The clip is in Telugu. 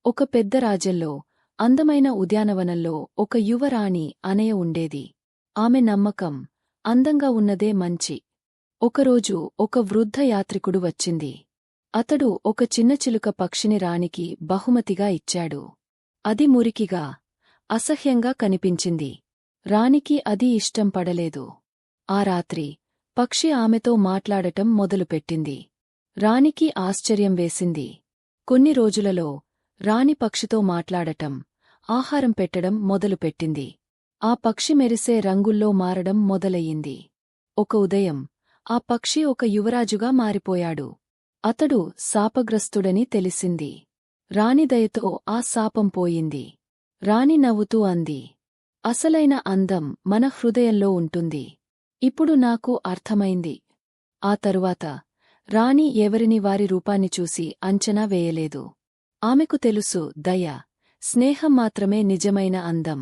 ఒక పెద్ద రాజ్యంలో అందమైన ఉద్యానవనంలో ఒక యువరాణి అనయ ఉండేది. ఆమె నమ్మకం అందంగా ఉన్నదే మంచి. ఒకరోజు ఒక వృద్ధ యాత్రికుడు వచ్చింది. అతడు ఒక చిన్న చిలుక పక్షిని రాణికి బహుమతిగా ఇచ్చాడు. అది మురికిగా, అసహ్యంగా కనిపించింది. రాణికి అది ఇష్టం పడలేదు. ఆ రాత్రి పక్షి ఆమెతో మాట్లాడటం మొదలుపెట్టింది. రాణికి ఆశ్చర్యం వేసింది. కొన్ని రోజులలో రాణి పక్షితో మాట్లాడటం, ఆహారం పెట్టడం మొదలుపెట్టింది. ఆ పక్షి మెరిసే రంగుల్లో మారడం మొదలయ్యింది. ఒక ఉదయం ఆ పక్షి ఒక యువరాజుగా మారిపోయాడు. అతడు శాపగ్రస్తుడని తెలిసింది. రాణి దయతో ఆ శాపం పోయింది. రాణి నవ్వుతూ అంది, అసలైన అందం మన హృదయంలో ఉంటుంది. ఇప్పుడు నాకు అర్థమైంది. ఆ తరువాత రాణి ఎవరిని వారి రూపాన్ని చూసి అంచనా వేయలేదు. ఆమెకు తెలుసు, దయ, స్నేహం మాత్రమే నిజమైన అందం.